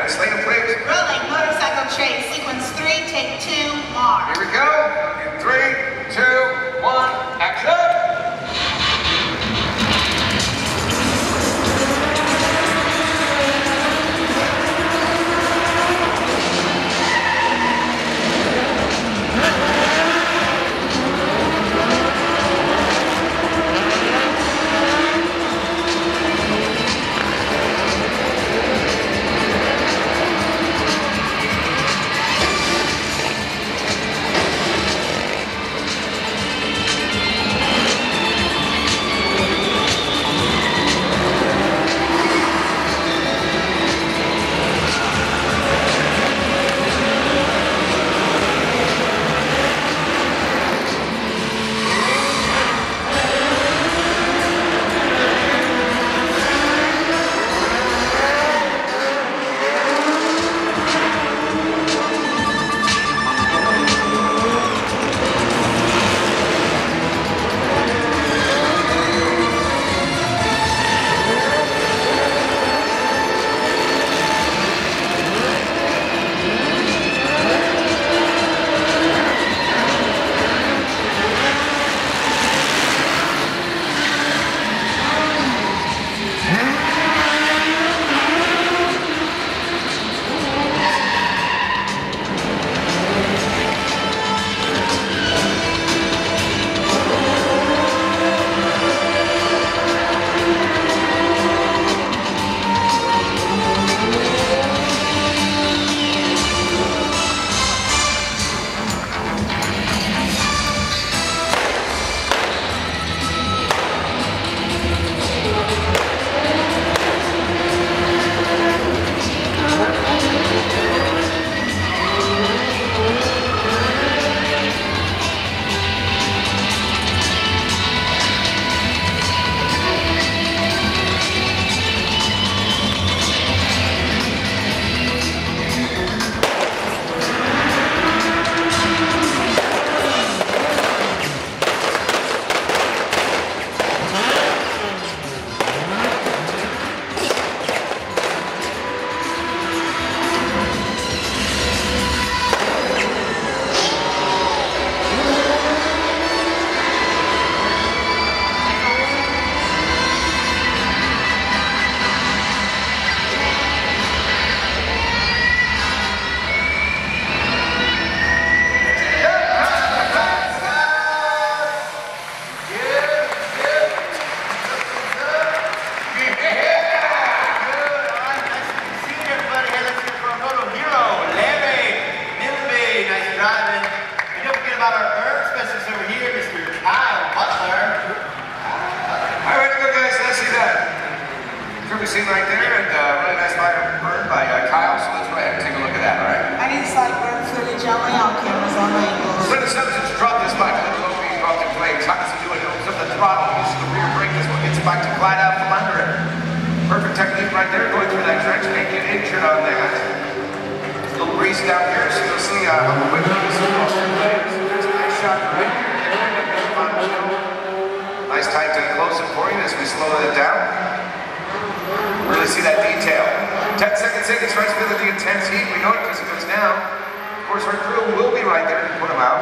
Miss Lena, please. Rolling motorcycle chase, sequence 3, take 2, mark. Here we go. In 3, 2, 1, action! Scene right there, and really nice lighter burn by Kyle, so let's go ahead and take a look at that, all right? I need slight burn footage on my own cameras on my angles. When the substance drop this bike, let go being off the flames. How does he do it? He opens up the throttle, uses the rear brake, this one gets the bike to glide out from under it. Perfect technique right there, going through that trench, can't get injured on that. A little breeze down here, so you'll see how quickly you see off the flames. There's a nice shot right here. Nice tight close-up for you as we slow it down. Really see that detail. 10 seconds in, he starts feeling the intense heat. We know it because it goes down. Of course, our crew will be right there to put him out.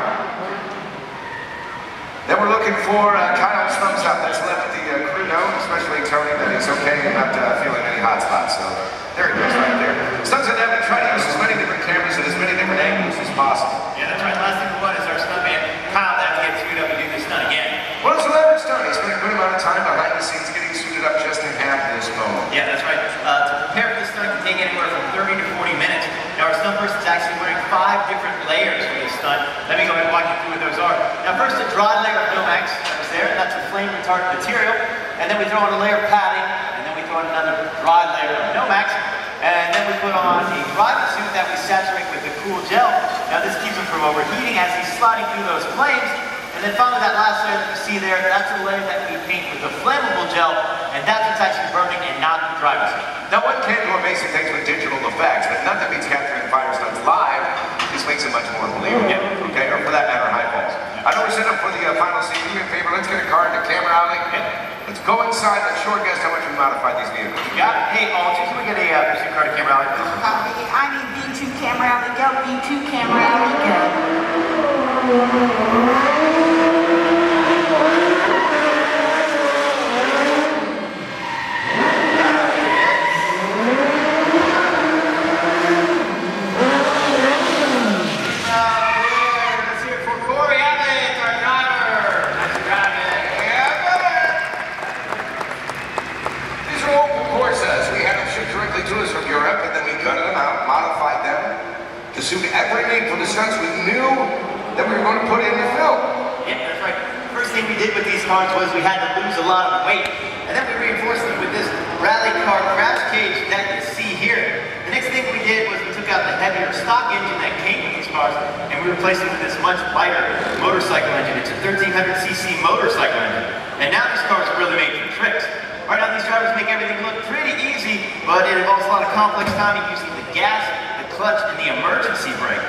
Then we're looking for Kyle's thumbs up. Let's let the crew know, especially Tony, that he's okay and not feeling any hot spots. So there he goes right there. Stunts and Evan try to use as many different cameras at as many different angles as possible. Yeah, that's right. Last thing we want is our stuntman, Kyle, that gets suited up and do this stunt again. Well, it's an average stunt. He spent a good amount of time behind the scenes getting suited up just in half this moment. Yeah, that's right. To prepare for this stunt can take anywhere from 30 to 40 minutes. Now, our stunt person's actually wearing 5 different layers for this stunt. Let me go ahead and walk you through what those are. Now, first, a dry layer of Nomex that was there. That's a flame retardant material. And then we throw on a layer of padding. And then we throw on another dry layer of Nomex. And then we put on a driver suit that we saturate with a cool gel. Now, this keeps him from overheating as he's sliding through those flames. And then finally, that last layer that you see there, that's a layer that we paint with a flammable gel, and that's what's actually burning and not the driver's seat. Now, one can do amazing things with digital effects, but nothing beats capturing fire stunts live. This makes it much more believable, okay? Or for that matter, high falls. I know we're set up for the final scene. Do me a favor, let's get a car in the camera alley. Let's go inside. Let's show our guests how much we modified these vehicles. You got it. Hey, Alter, can we get a pursuit car to camera alley? Copy. camera out we go. View 2, camera out we go. To suit every need for the stunts we knew that we were going to put in the film. Yeah, that's right. First thing we did with these cars was we had to lose a lot of weight. And then we reinforced them with this rally car crash cage that you see here. The next thing we did was we took out the heavier stock engine that came with these cars and we replaced it with this much lighter motorcycle engine. It's a 1300cc motorcycle engine. And now these cars are really made for tricks. Right now these drivers make everything look pretty easy, but it involves a lot of complex timing using the gas, clutch, and the emergency brake.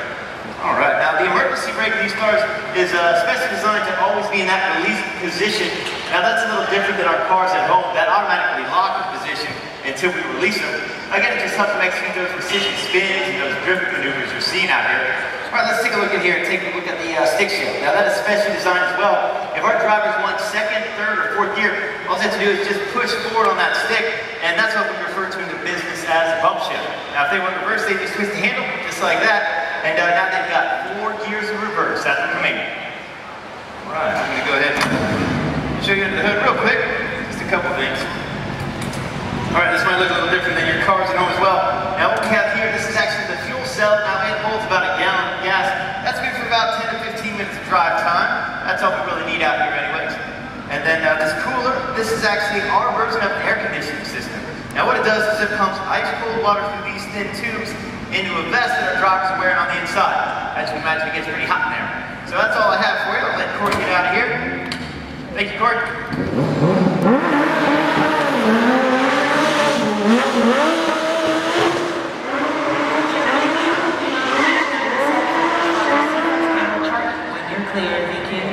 Alright, now the emergency brake in these cars is especially designed to always be in that release position. Now that's a little different than our cars at home that automatically lock in position until we release them. Again, it just helps them execute those precision spins and those drift maneuvers you're seeing out here. Alright, let's take a look in here and take a look at the stick shift. Now that is specially designed as well. If our drivers want second, third, or fourth gear, all they have to do is just push forward on that stick, and that's what we refer to in the business as bump shift. Now if they want reverse, they just twist the handle, just like that, and now they've got 4 gears of reverse at the command. Alright, I'm going to go ahead and show you under the hood real quick, just a couple things. Alright, this might look a little different than your cars at home as well. Now what we have here, this is actually the fuel cell. Now it holds about a gallon of gas. That's good for about 10 to 15 minutes of drive time. That's all we really need out here anyways. And then this cooler, this is actually our version of an air conditioning system. Now what it does is it pumps ice cold water through these thin tubes into a vest that our drivers are wearing on the inside. As you can imagine, it gets pretty hot in there. So that's all I have for you. I'll let Corey get out of here. Thank you, Corey.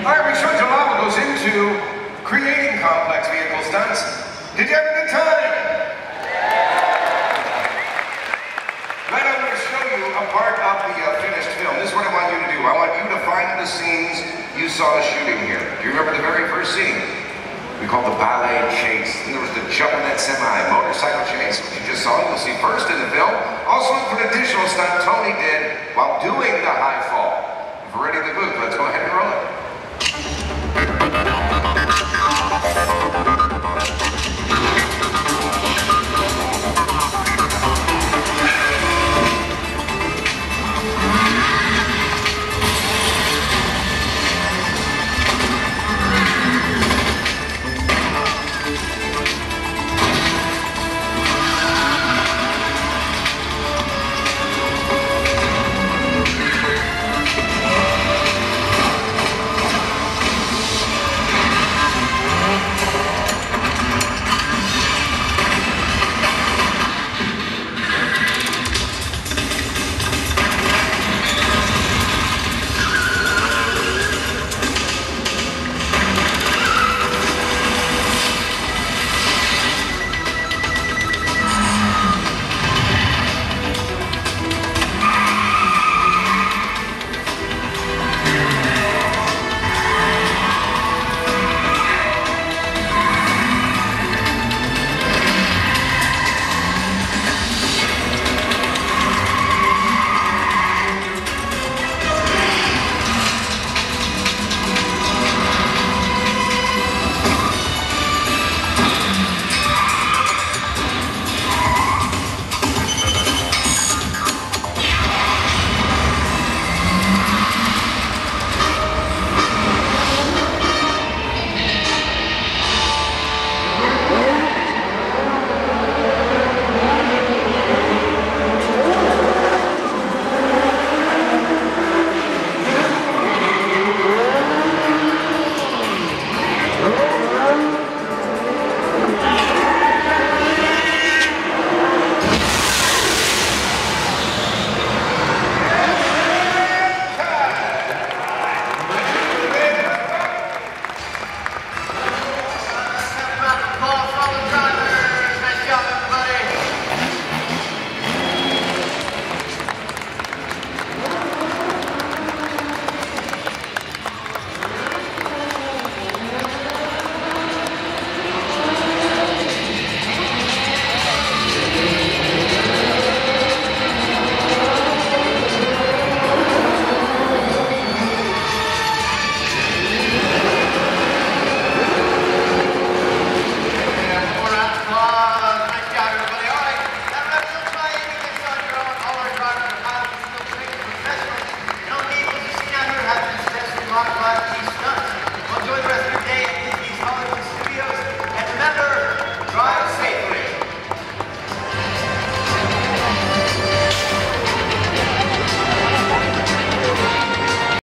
Alright, Richard Jalama goes into creating complex vehicle stunts. Did you have a good time? Right, I'm going to show you a part of the finished film. This is what I want you to do. I want you to find the scenes you saw shooting here. Do you remember the very first scene? We called the ballet chase. And there was the jump in that semi, motorcycle chase, which you just saw. You'll see first in the film. Also, an additional stunt Tony did while doing the high fall. If we're ready to move, let's go ahead and roll it.